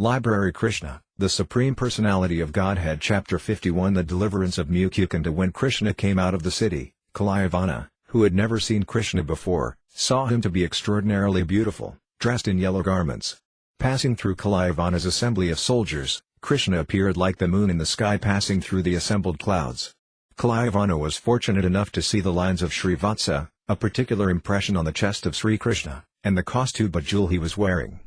Library Krishna, the Supreme Personality of Godhead Chapter 51 The Deliverance of Mucukunda. When Krishna came out of the city, Kalyavana, who had never seen Krishna before, saw him to be extraordinarily beautiful, dressed in yellow garments. Passing through Kalyavana's assembly of soldiers, Krishna appeared like the moon in the sky passing through the assembled clouds. Kalyavana was fortunate enough to see the lines of Srivatsa, a particular impression on the chest of Sri Krishna, and the Kaustuba jewel he was wearing.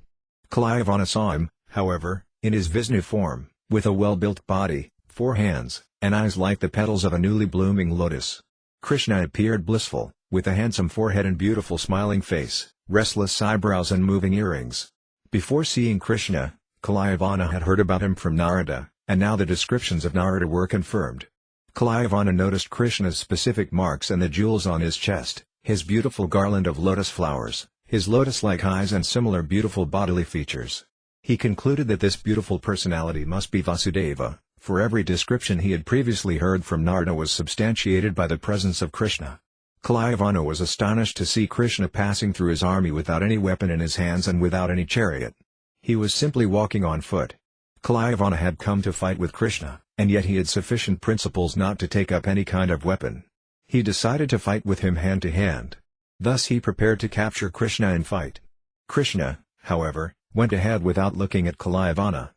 Kalyavana saw him, however, in his Vishnu form, with a well-built body, 4 hands, and eyes like the petals of a newly blooming lotus. Krishna appeared blissful, with a handsome forehead and beautiful smiling face, restless eyebrows and moving earrings. Before seeing Krishna, Kalyavana had heard about him from Narada, and now the descriptions of Narada were confirmed. Kalyavana noticed Krishna's specific marks and the jewels on his chest, his beautiful garland of lotus flowers, his lotus-like eyes and similar beautiful bodily features. He concluded that this beautiful personality must be Vyāsadeva, for every description he had previously heard from Narada was substantiated by the presence of Krishna. Kalyavana was astonished to see Krishna passing through his army without any weapon in his hands and without any chariot. He was simply walking on foot. Kalyavana had come to fight with Krishna, and yet he had sufficient principles not to take up any kind of weapon. He decided to fight with him hand to hand. Thus he prepared to capture Krishna in fight. Krishna, however, went ahead without looking at Kalyavana.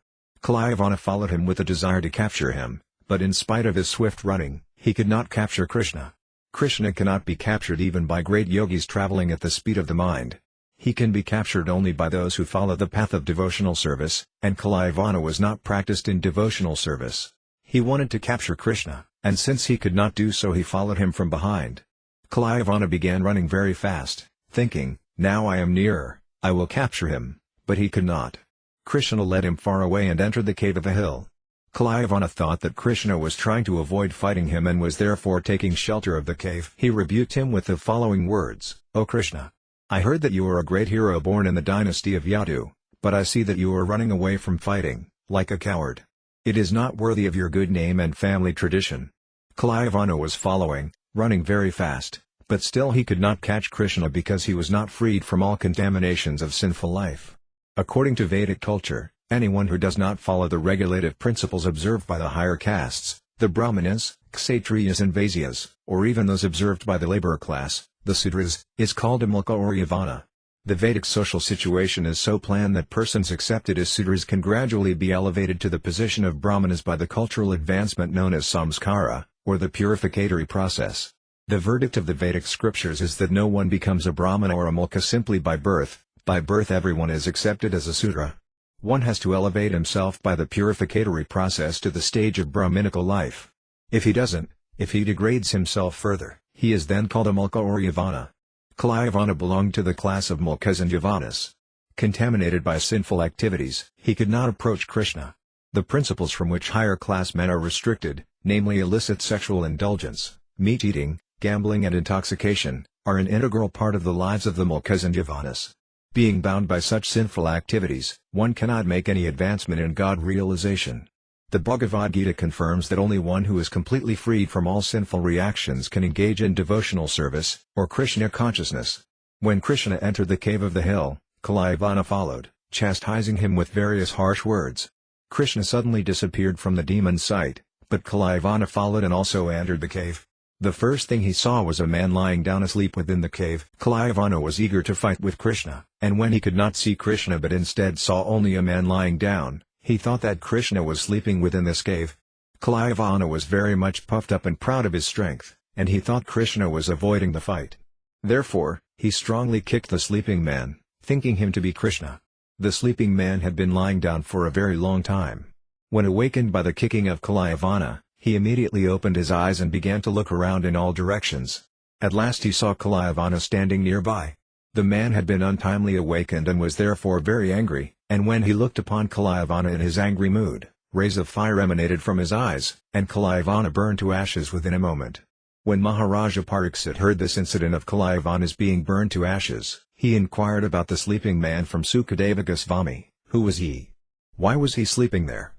Kalyavana followed him with a desire to capture him, but in spite of his swift running, he could not capture Krishna. Krishna cannot be captured even by great yogis traveling at the speed of the mind. He can be captured only by those who follow the path of devotional service, and Kalyavana was not practiced in devotional service. He wanted to capture Krishna, and since he could not do so he followed him from behind. Kalyavana began running very fast, thinking, "Now I am nearer, I will capture him," but he could not. Krishna led him far away and entered the cave of a hill. Kalyavana thought that Krishna was trying to avoid fighting him and was therefore taking shelter of the cave. He rebuked him with the following words, "O Krishna! I heard that you are a great hero born in the dynasty of Yadu, but I see that you are running away from fighting, like a coward. It is not worthy of your good name and family tradition." Kalyavana was following, running very fast, but still he could not catch Krishna because he was not freed from all contaminations of sinful life. According to Vedic culture, anyone who does not follow the regulative principles observed by the higher castes, the Brahmanas, Kshatriyas and Vaisyas, or even those observed by the laborer class, the Sudras, is called a Mulka or Yavana. The Vedic social situation is so planned that persons accepted as Sudras can gradually be elevated to the position of Brahmanas by the cultural advancement known as samskara, or the purificatory process. The verdict of the Vedic scriptures is that no one becomes a Brahmana or a Mulka simply by birth. By birth everyone is accepted as a Sudra. One has to elevate himself by the purificatory process to the stage of Brahminical life. If he doesn't, if he degrades himself further, he is then called a Mulka or Yavana. Kalyavana belonged to the class of Mulkas and Yavanas. Contaminated by sinful activities, he could not approach Krishna. The principles from which higher class men are restricted, namely illicit sexual indulgence, meat-eating, gambling and intoxication, are an integral part of the lives of the Mulkas and Yavanas. Being bound by such sinful activities, one cannot make any advancement in God realization. The Bhagavad Gita confirms that only one who is completely freed from all sinful reactions can engage in devotional service, or Krishna consciousness. When Krishna entered the cave of the hill, Kalyavana followed, chastising him with various harsh words. Krishna suddenly disappeared from the demon's sight, but Kalyavana followed and also entered the cave. The first thing he saw was a man lying down asleep within the cave. Kalyavana was eager to fight with Krishna, and when he could not see Krishna but instead saw only a man lying down, he thought that Krishna was sleeping within this cave. Kalyavana was very much puffed up and proud of his strength, and he thought Krishna was avoiding the fight. Therefore, he strongly kicked the sleeping man, thinking him to be Krishna. The sleeping man had been lying down for a very long time. When awakened by the kicking of Kalyavana, he immediately opened his eyes and began to look around in all directions. At last he saw Kalyavana standing nearby. The man had been untimely awakened and was therefore very angry, and when he looked upon Kalyavana in his angry mood, rays of fire emanated from his eyes, and Kalyavana burned to ashes within a moment. When Maharaja Pariksit heard this incident of Kalyavana's being burned to ashes, he inquired about the sleeping man from Sukadeva Goswami. Who was he? Why was he sleeping there?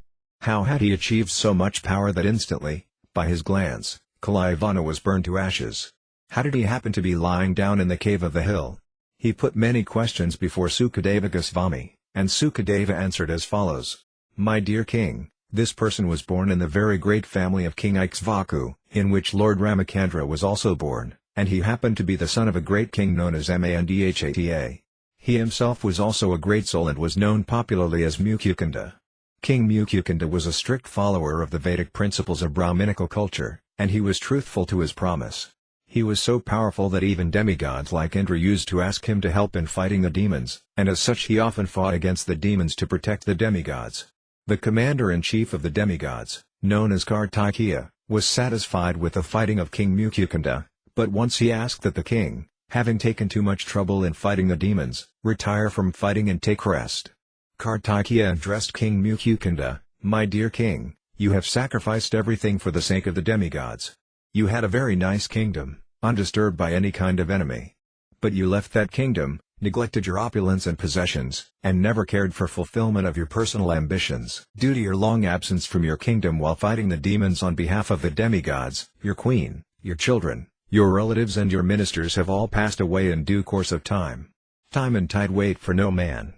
How had he achieved so much power that instantly, by his glance, Kalyavana was burned to ashes? How did he happen to be lying down in the cave of the hill? He put many questions before Sukadeva Goswami, And Sukadeva answered as follows. My dear king, this person was born in the very great family of King Ikshvaku, in which Lord Ramacandra was also born, and he happened to be the son of a great king known as Mandhata. He himself was also a great soul and was known popularly as Mucukunda. King Mucukunda was a strict follower of the Vedic principles of Brahminical culture, and he was truthful to his promise. He was so powerful that even demigods like Indra used to ask him to help in fighting the demons, and as such he often fought against the demons to protect the demigods. The commander-in-chief of the demigods, known as Kartikeya, was satisfied with the fighting of King Mucukunda, but once he asked that the king, having taken too much trouble in fighting the demons, retire from fighting and take rest. Kartikeya addressed King Mucukunda, My dear king, you have sacrificed everything for the sake of the demigods. You had a very nice kingdom, undisturbed by any kind of enemy. But you left that kingdom, neglected your opulence and possessions, and never cared for fulfillment of your personal ambitions. Due to your long absence from your kingdom while fighting the demons on behalf of the demigods, your queen, your children, your relatives and your ministers have all passed away in due course of time. Time and tide wait for no man.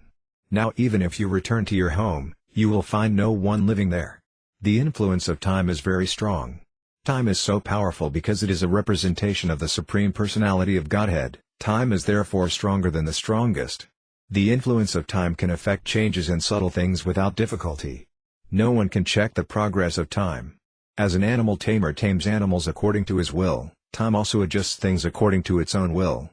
Now even if you return to your home, you will find no one living there. The influence of time is very strong. Time is so powerful because it is a representation of the Supreme Personality of Godhead. Time is therefore stronger than the strongest. The influence of time can affect changes in subtle things without difficulty. No one can check the progress of time. As an animal tamer tames animals according to his will, time also adjusts things according to its own will.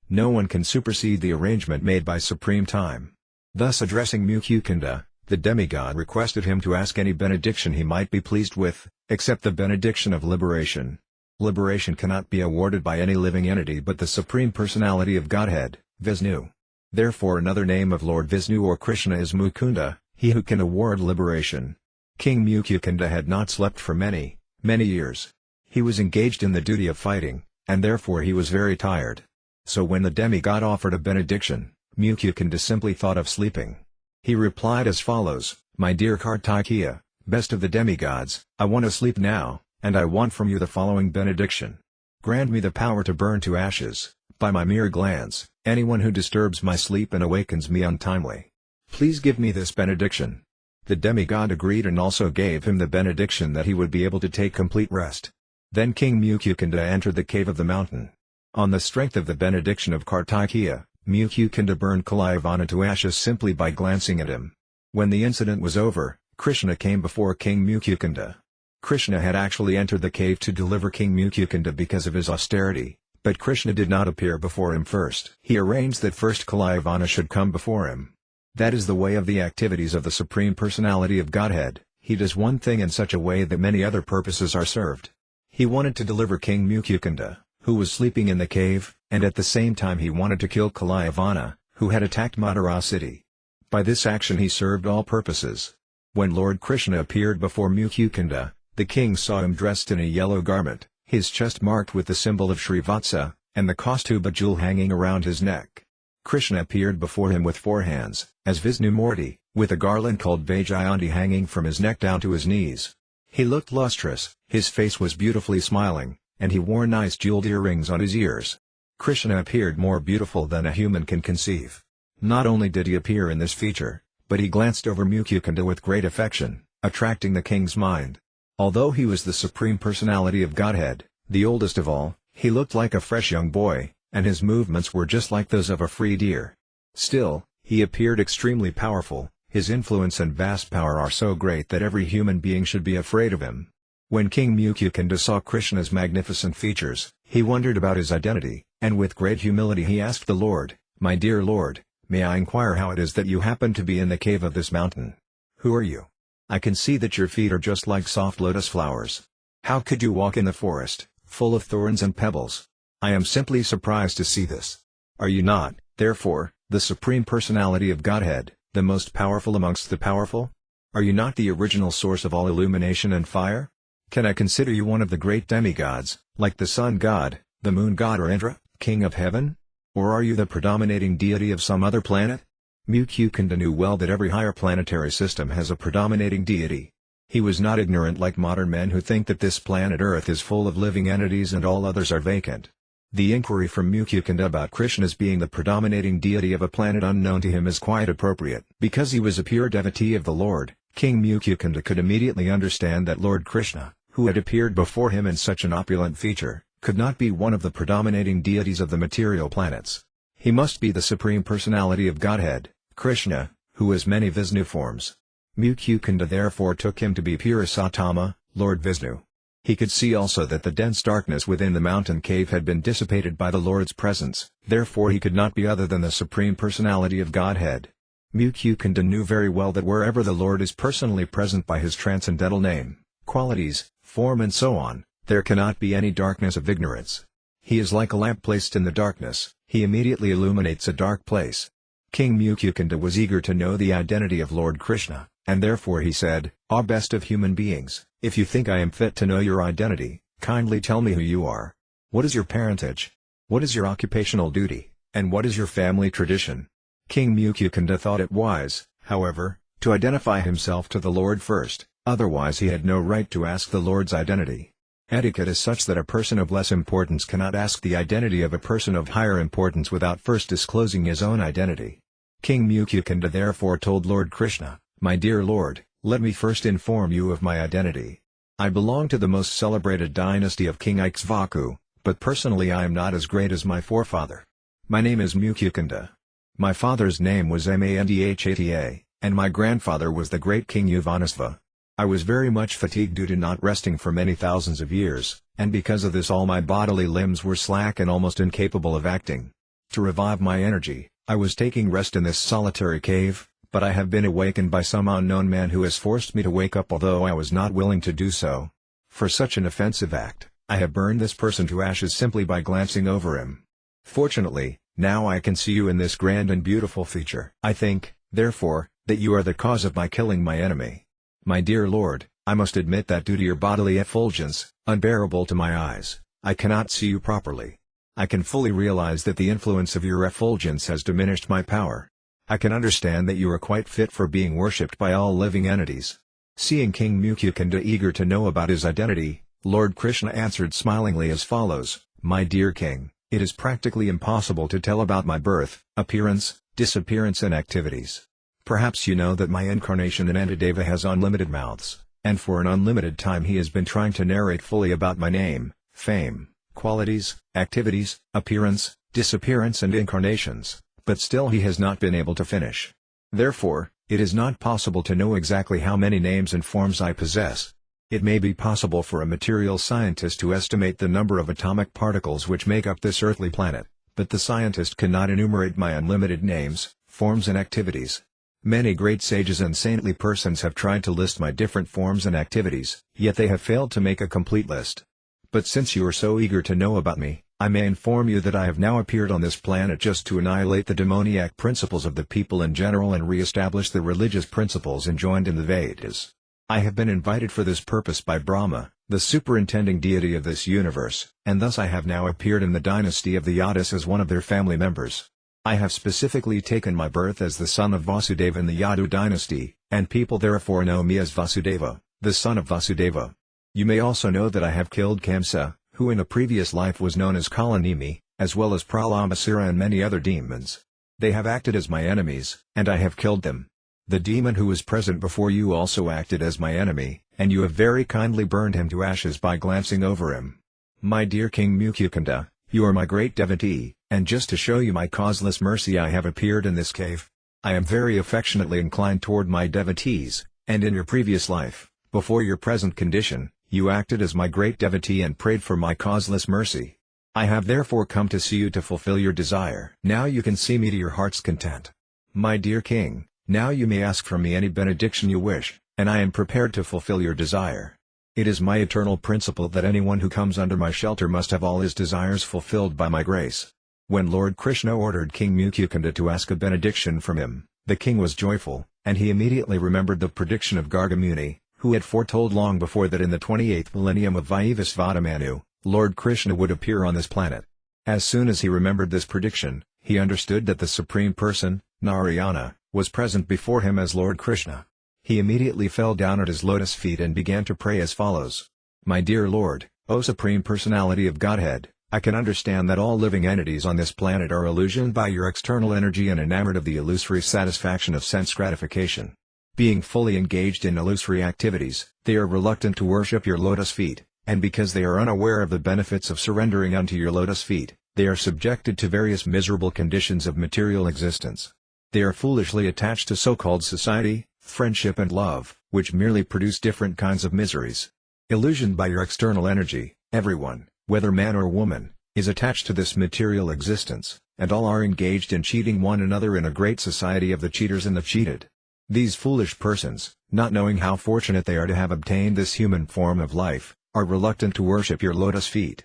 No one can supersede the arrangement made by Supreme Time. Thus addressing Mucukunda, the demigod requested him to ask any benediction he might be pleased with, except the benediction of liberation. Liberation cannot be awarded by any living entity but the Supreme Personality of Godhead, Vishnu. Therefore another name of Lord Vishnu or Krishna is Mukunda, he who can award liberation. King Mucukunda had not slept for many years. He was engaged in the duty of fighting, and therefore he was very tired. So when the demigod offered a benediction, Mucukunda simply thought of sleeping. He replied as follows, My dear Kartikeya, best of the demigods, I want to sleep now, and I want from you the following benediction. Grant me the power to burn to ashes, by my mere glance, anyone who disturbs my sleep and awakens me untimely. Please give me this benediction. The demigod agreed and also gave him the benediction that he would be able to take complete rest. Then King Mucukunda entered the cave of the mountain. On the strength of the benediction of Kartikeya, Mucukunda burned Kalayavana to ashes simply by glancing at him. When the incident was over, Krishna came before King Mucukunda. Krishna had actually entered the cave to deliver King Mucukunda because of his austerity, but Krishna did not appear before him first. He arranged that first Kalayavana should come before him. That is the way of the activities of the Supreme Personality of Godhead. He does one thing in such a way that many other purposes are served. He wanted to deliver King Mucukunda, who was sleeping in the cave, and at the same time he wanted to kill Kalayavana, who had attacked Mathura city. By this action he served all purposes. When Lord Krishna appeared before Mucukunda, the king saw him dressed in a yellow garment, his chest marked with the symbol of Srivatsa, and the Kaustuba jewel hanging around his neck. Krishna appeared before him with 4 hands, as Vishnumurti, with a garland called Vajayanti hanging from his neck down to his knees. He looked lustrous, his face was beautifully smiling, and he wore nice jeweled earrings on his ears. Krishna appeared more beautiful than a human can conceive. Not only did he appear in this feature, but he glanced over Mucukunda with great affection, attracting the king's mind. Although he was the Supreme Personality of Godhead, the oldest of all, he looked like a fresh young boy, and his movements were just like those of a free deer. Still, he appeared extremely powerful, his influence and vast power are so great that every human being should be afraid of him. When King Mucukunda saw Krishna's magnificent features, he wondered about his identity, and with great humility he asked the Lord, My dear Lord, may I inquire how it is that you happen to be in the cave of this mountain? Who are you? I can see that your feet are just like soft lotus flowers. How could you walk in the forest, full of thorns and pebbles? I am simply surprised to see this. Are you not, therefore, the Supreme Personality of Godhead, the most powerful amongst the powerful? Are you not the original source of all illumination and fire? Can I consider you one of the great demigods, like the sun god, the moon god or Indra, king of heaven? Or are you the predominating deity of some other planet? Mucukunda knew well that every higher planetary system has a predominating deity. He was not ignorant like modern men who think that this planet Earth is full of living entities and all others are vacant. The inquiry from Mucukunda about Krishna's being the predominating deity of a planet unknown to him is quite appropriate. Because he was a pure devotee of the Lord, King Mucukunda could immediately understand that Lord Krishna, who had appeared before him in such an opulent feature, could not be one of the predominating deities of the material planets. He must be the Supreme Personality of Godhead, Krishna, who has many Vishnu forms. Mucukunda therefore took him to be pure Sattama, Lord Vishnu. He could see also that the dense darkness within the mountain cave had been dissipated by the Lord's presence, therefore he could not be other than the Supreme Personality of Godhead. Mucukunda knew very well that wherever the Lord is personally present by his transcendental name, qualities, form and so on, there cannot be any darkness of ignorance. He is like a lamp placed in the darkness, he immediately illuminates a dark place. King Mucukunda was eager to know the identity of Lord Krishna, and therefore he said, "Ah, best of human beings, if you think I am fit to know your identity, kindly tell me who you are. What is your parentage? What is your occupational duty, and what is your family tradition?" King Mucukunda thought it wise, however, to identify himself to the Lord first, otherwise he had no right to ask the Lord's identity. Etiquette is such that a person of less importance cannot ask the identity of a person of higher importance without first disclosing his own identity. King Mucukunda therefore told Lord Krishna, "My dear Lord, let me first inform you of my identity. I belong to the most celebrated dynasty of King Ikshvaku, but personally I am not as great as my forefather. My name is Mucukunda. My father's name was Mandhata, and my grandfather was the great King Uvanasva. I was very much fatigued due to not resting for many thousands of years, and because of this all my bodily limbs were slack and almost incapable of acting. To revive my energy, I was taking rest in this solitary cave, but I have been awakened by some unknown man who has forced me to wake up although I was not willing to do so. For such an offensive act, I have burned this person to ashes simply by glancing over him. Fortunately, now I can see you in this grand and beautiful feature. I think, therefore, that you are the cause of my killing my enemy. My dear Lord, I must admit that due to your bodily effulgence, unbearable to my eyes, I cannot see you properly. I can fully realize that the influence of your effulgence has diminished my power. I can understand that you are quite fit for being worshipped by all living entities." Seeing King Mucukunda eager to know about his identity, Lord Krishna answered smilingly as follows, "My dear king, it is practically impossible to tell about my birth, appearance, disappearance and activities. Perhaps you know that my incarnation in Antideva has unlimited mouths, and for an unlimited time he has been trying to narrate fully about my name, fame, qualities, activities, appearance, disappearance and incarnations, but still he has not been able to finish. Therefore, it is not possible to know exactly how many names and forms I possess. It may be possible for a material scientist to estimate the number of atomic particles which make up this earthly planet, but the scientist cannot enumerate my unlimited names, forms and activities. Many great sages and saintly persons have tried to list my different forms and activities, yet they have failed to make a complete list. But since you are so eager to know about me, I may inform you that I have now appeared on this planet just to annihilate the demoniac principles of the people in general and re-establish the religious principles enjoined in the Vedas. I have been invited for this purpose by Brahma, the superintending deity of this universe, and thus I have now appeared in the dynasty of the Yadus as one of their family members. I have specifically taken my birth as the son of Vasudeva in the Yadu dynasty, and people therefore know me as Vasudeva, the son of Vasudeva. You may also know that I have killed Kamsa, who in a previous life was known as Kalanimi, as well as Pralamasura and many other demons. They have acted as my enemies, and I have killed them. The demon who was present before you also acted as my enemy, and you have very kindly burned him to ashes by glancing over him. My dear King Mucukunda, you are my great devotee, and just to show you my causeless mercy I have appeared in this cave. I am very affectionately inclined toward my devotees, and in your previous life, before your present condition, you acted as my great devotee and prayed for my causeless mercy. I have therefore come to see you to fulfill your desire. Now you can see me to your heart's content. My dear king, now you may ask from me any benediction you wish, and I am prepared to fulfill your desire. It is my eternal principle that anyone who comes under my shelter must have all his desires fulfilled by my grace." When Lord Krishna ordered King Mucukunda to ask a benediction from him, the king was joyful, and he immediately remembered the prediction of Garga Muni, who had foretold long before that in the 28th millennium of Vyāsadeva Manu, Lord Krishna would appear on this planet. As soon as he remembered this prediction, he understood that the Supreme Person, Narayana, was present before him as Lord Krishna. He immediately fell down at his lotus feet and began to pray as follows. My dear Lord, O Supreme Personality of Godhead, I can understand that all living entities on this planet are illusioned by your external energy and enamored of the illusory satisfaction of sense gratification. Being fully engaged in illusory activities, they are reluctant to worship your lotus feet, and because they are unaware of the benefits of surrendering unto your lotus feet, they are subjected to various miserable conditions of material existence. They are foolishly attached to so-called society, friendship and love, which merely produce different kinds of miseries. Illusioned by your external energy, everyone, whether man or woman, is attached to this material existence, and all are engaged in cheating one another in a great society of the cheaters and the cheated. These foolish persons, not knowing how fortunate they are to have obtained this human form of life, are reluctant to worship your lotus feet.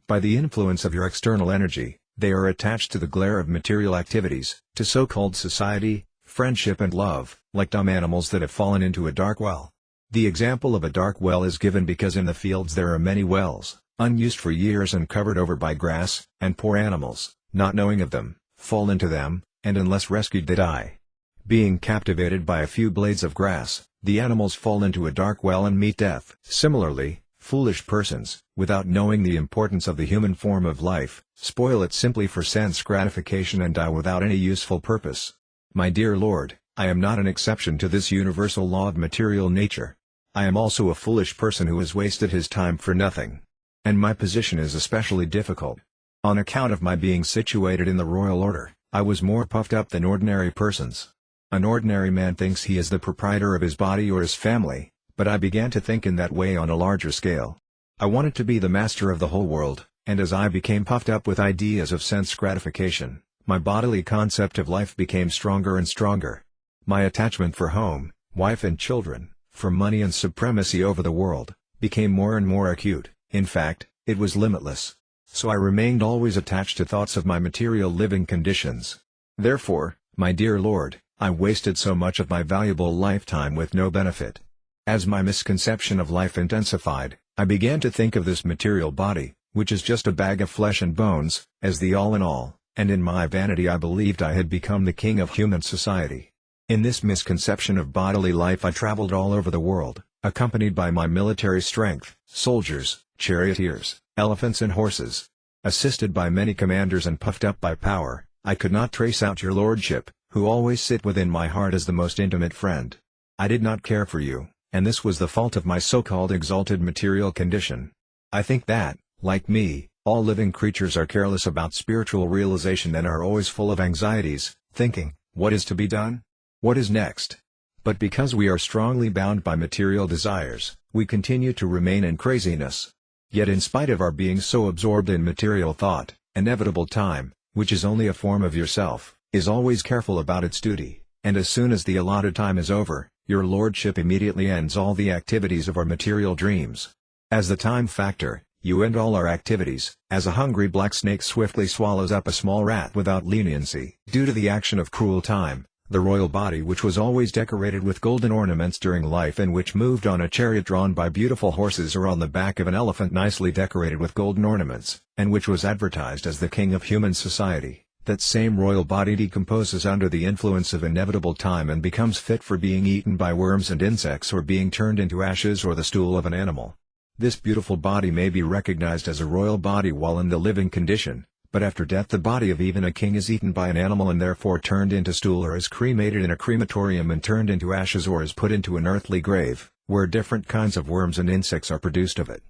By the influence of your external energy, they are attached to the glare of material activities, to so-called society, friendship and love, like dumb animals that have fallen into a dark well. The example of a dark well is given because in the fields there are many wells, unused for years and covered over by grass, and poor animals, not knowing of them, fall into them, and unless rescued they die. Being captivated by a few blades of grass, the animals fall into a dark well and meet death. Similarly, foolish persons, without knowing the importance of the human form of life, spoil it simply for sense gratification and die without any useful purpose. My dear Lord, I am not an exception to this universal law of material nature. I am also a foolish person who has wasted his time for nothing. And my position is especially difficult. On account of my being situated in the royal order, I was more puffed up than ordinary persons. An ordinary man thinks he is the proprietor of his body or his family, but I began to think in that way on a larger scale. I wanted to be the master of the whole world, and as I became puffed up with ideas of sense gratification, my bodily concept of life became stronger and stronger. My attachment for home, wife and children, for money and supremacy over the world, became more and more acute. In fact, it was limitless. So I remained always attached to thoughts of my material living conditions. Therefore, my dear Lord, I wasted so much of my valuable lifetime with no benefit. As my misconception of life intensified, I began to think of this material body, which is just a bag of flesh and bones, as the all in all, and in my vanity I believed I had become the king of human society. In this misconception of bodily life I traveled all over the world, accompanied by my military strength, soldiers, charioteers, elephants and horses. Assisted by many commanders and puffed up by power, I could not trace out your lordship, who always sit within my heart as the most intimate friend. I did not care for you, and this was the fault of my so-called exalted material condition. I think that, like me, all living creatures are careless about spiritual realization and are always full of anxieties, thinking, what is to be done? What is next? But because we are strongly bound by material desires, we continue to remain in craziness. Yet in spite of our being so absorbed in material thought, inevitable time, which is only a form of yourself, is always careful about its duty, and as soon as the allotted time is over, your lordship immediately ends all the activities of our material dreams. As the time factor, you end all our activities, as a hungry black snake swiftly swallows up a small rat without leniency. Due to the action of cruel time, the royal body which was always decorated with golden ornaments during life and which moved on a chariot drawn by beautiful horses or on the back of an elephant nicely decorated with golden ornaments, and which was advertised as the king of human society, that same royal body decomposes under the influence of inevitable time and becomes fit for being eaten by worms and insects or being turned into ashes or the stool of an animal. This beautiful body may be recognized as a royal body while in the living condition, but after death the body of even a king is eaten by an animal and therefore turned into stool or is cremated in a crematorium and turned into ashes or is put into an earthly grave, where different kinds of worms and insects are produced of it.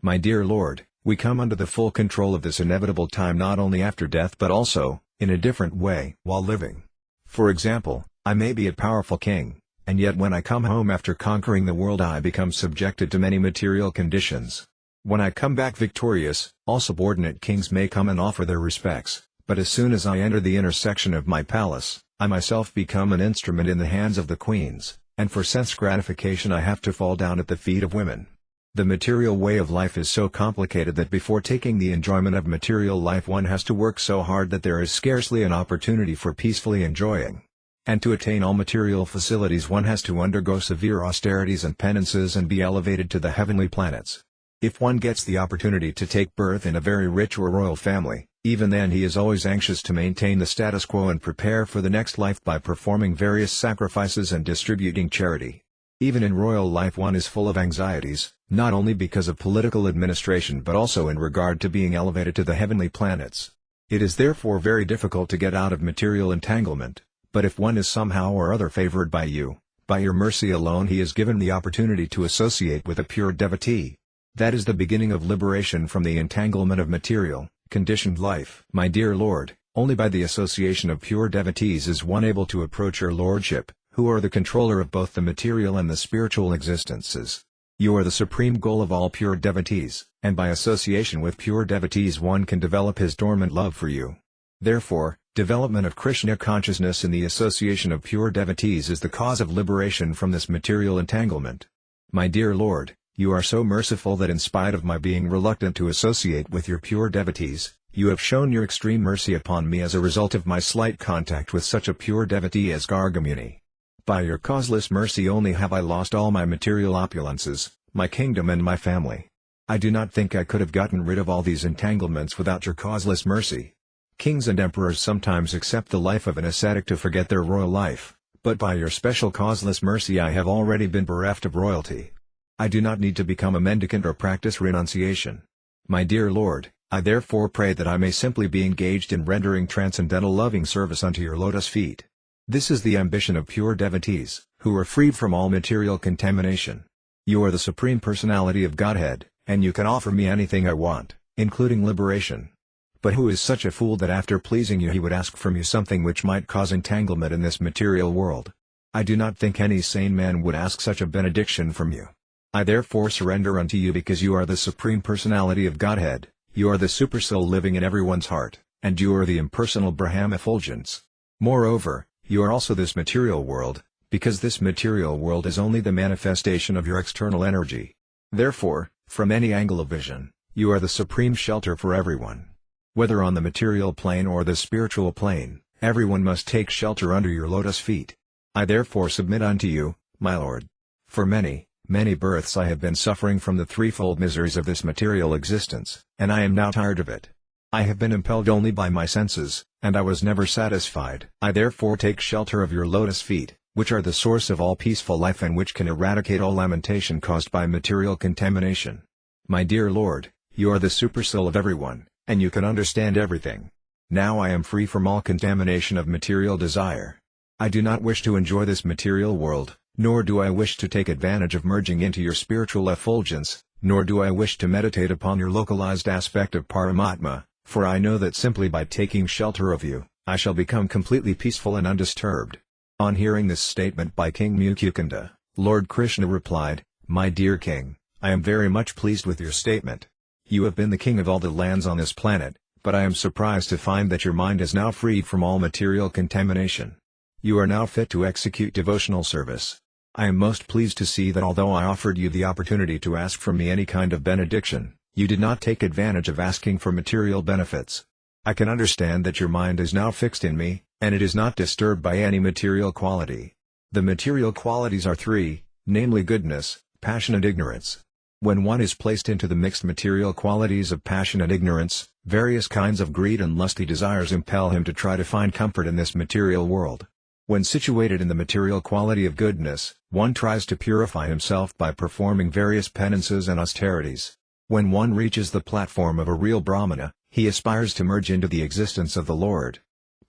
My dear Lord, we come under the full control of this inevitable time not only after death but also, in a different way, while living. For example, I may be a powerful king, and yet when I come home after conquering the world I become subjected to many material conditions. When I come back victorious, all subordinate kings may come and offer their respects, but as soon as I enter the inner section of my palace, I myself become an instrument in the hands of the queens, and for sense gratification I have to fall down at the feet of women. The material way of life is so complicated that before taking the enjoyment of material life one has to work so hard that there is scarcely an opportunity for peacefully enjoying. And to attain all material facilities one has to undergo severe austerities and penances and be elevated to the heavenly planets. If one gets the opportunity to take birth in a very rich or royal family, even then he is always anxious to maintain the status quo and prepare for the next life by performing various sacrifices and distributing charity. Even in royal life one is full of anxieties, not only because of political administration but also in regard to being elevated to the heavenly planets. It is therefore very difficult to get out of material entanglement, but if one is somehow or other favored by you, by your mercy alone he is given the opportunity to associate with a pure devotee. That is the beginning of liberation from the entanglement of material, conditioned life. My dear Lord, only by the association of pure devotees is one able to approach your Lordship, who are the controller of both the material and the spiritual existences. You are the supreme goal of all pure devotees, and by association with pure devotees one can develop his dormant love for you. Therefore, development of Krishna consciousness in the association of pure devotees is the cause of liberation from this material entanglement. My dear Lord, you are so merciful that in spite of my being reluctant to associate with your pure devotees, you have shown your extreme mercy upon me as a result of my slight contact with such a pure devotee as Gargamuni. By your causeless mercy only have I lost all my material opulences, my kingdom and my family. I do not think I could have gotten rid of all these entanglements without your causeless mercy. Kings and emperors sometimes accept the life of an ascetic to forget their royal life, but by your special causeless mercy I have already been bereft of royalty. I do not need to become a mendicant or practice renunciation. My dear Lord, I therefore pray that I may simply be engaged in rendering transcendental loving service unto your lotus feet. This is the ambition of pure devotees, who are freed from all material contamination. You are the Supreme Personality of Godhead, and you can offer me anything I want, including liberation. But who is such a fool that after pleasing you he would ask from you something which might cause entanglement in this material world? I do not think any sane man would ask such a benediction from you. I therefore surrender unto you because you are the Supreme Personality of Godhead, you are the Supersoul living in everyone's heart, and you are the impersonal Brahma effulgence. Moreover, you are also this material world, because this material world is only the manifestation of your external energy. Therefore, from any angle of vision, you are the supreme shelter for everyone. Whether on the material plane or the spiritual plane, everyone must take shelter under your lotus feet. I therefore submit unto you, my Lord. For many, many births I have been suffering from the threefold miseries of this material existence, and I am now tired of it. I have been impelled only by my senses, and I was never satisfied. I therefore take shelter of your lotus feet, which are the source of all peaceful life and which can eradicate all lamentation caused by material contamination. My dear Lord, you are the supersoul of everyone, and you can understand everything. Now I am free from all contamination of material desire. I do not wish to enjoy this material world, nor do I wish to take advantage of merging into your spiritual effulgence, nor do I wish to meditate upon your localized aspect of Paramatma, for I know that simply by taking shelter of you, I shall become completely peaceful and undisturbed. On hearing this statement by King Mucukunda, Lord Krishna replied, My dear king, I am very much pleased with your statement. You have been the king of all the lands on this planet, but I am surprised to find that your mind is now freed from all material contamination. You are now fit to execute devotional service. I am most pleased to see that although I offered you the opportunity to ask from me any kind of benediction, you did not take advantage of asking for material benefits. I can understand that your mind is now fixed in me, and it is not disturbed by any material quality. The material qualities are three, namely goodness, passion and ignorance. When one is placed into the mixed material qualities of passion and ignorance, various kinds of greed and lusty desires impel him to try to find comfort in this material world. When situated in the material quality of goodness, one tries to purify himself by performing various penances and austerities. When one reaches the platform of a real Brahmana, he aspires to merge into the existence of the Lord.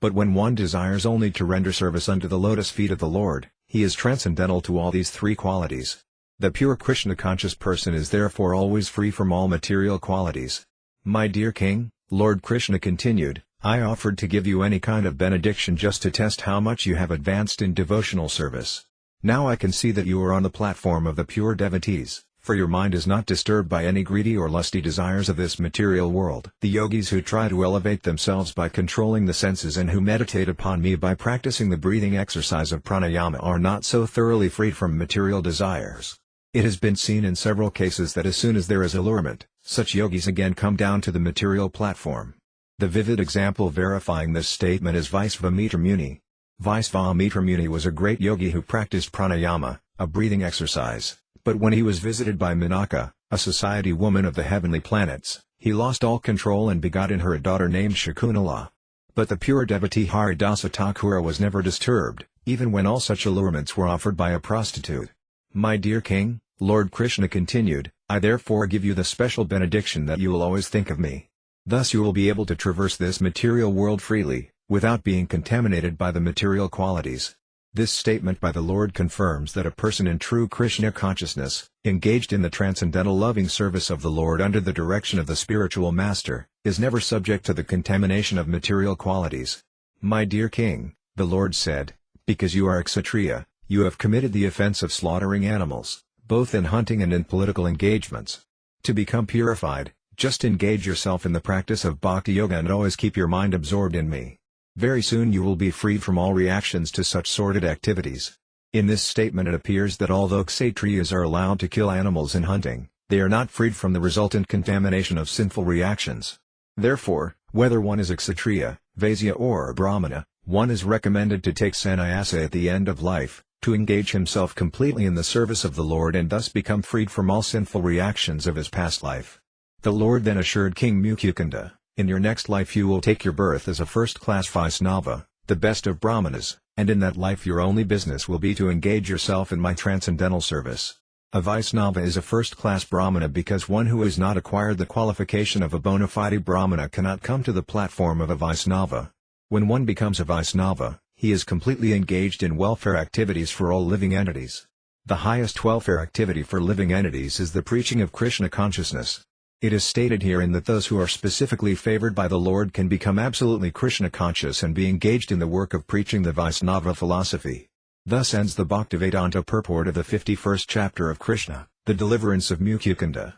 But when one desires only to render service unto the lotus feet of the Lord, he is transcendental to all these three qualities. The pure Krishna-conscious person is therefore always free from all material qualities. My dear king, Lord Krishna continued, I offered to give you any kind of benediction just to test how much you have advanced in devotional service. Now I can see that you are on the platform of the pure devotees, for your mind is not disturbed by any greedy or lusty desires of this material world. The yogis who try to elevate themselves by controlling the senses and who meditate upon me by practicing the breathing exercise of pranayama are not so thoroughly freed from material desires. It has been seen in several cases that as soon as there is allurement, such yogis again come down to the material platform. The vivid example verifying this statement is Vyāsadeva Muni. Vyāsadeva Muni was a great yogi who practiced pranayama, a breathing exercise, but when he was visited by Menaka, a society woman of the heavenly planets, he lost all control and begot in her a daughter named Shakunala. But the pure devotee Haridasa Thakura was never disturbed, even when all such allurements were offered by a prostitute. My dear king, Lord Krishna continued, I therefore give you the special benediction that you will always think of me. Thus you will be able to traverse this material world freely, without being contaminated by the material qualities. This statement by the Lord confirms that a person in true Krishna consciousness, engaged in the transcendental loving service of the Lord under the direction of the spiritual master, is never subject to the contamination of material qualities. My dear king, the Lord said, because you are a Kshatriya, you have committed the offense of slaughtering animals, both in hunting and in political engagements. To become purified, just engage yourself in the practice of bhakti yoga and always keep your mind absorbed in me. Very soon you will be freed from all reactions to such sordid activities. In this statement it appears that although Kshatriyas are allowed to kill animals in hunting, they are not freed from the resultant contamination of sinful reactions. Therefore, whether one is a Kshatriya, Vaisya or a Brahmana, one is recommended to take sannyasa at the end of life, to engage himself completely in the service of the Lord and thus become freed from all sinful reactions of his past life. The Lord then assured King Mucukunda, in your next life you will take your birth as a first-class Vaisnava, the best of Brahmanas, and in that life your only business will be to engage yourself in my transcendental service. A Vaisnava is a first-class Brahmana because one who has not acquired the qualification of a bona fide Brahmana cannot come to the platform of a Vaisnava. When one becomes a Vaisnava, he is completely engaged in welfare activities for all living entities. The highest welfare activity for living entities is the preaching of Krishna consciousness. It is stated herein that those who are specifically favored by the Lord can become absolutely Krishna conscious and be engaged in the work of preaching the Vaisnava philosophy. Thus ends the Bhaktivedanta purport of the 51st chapter of Krishna, the Deliverance of Mucukunda.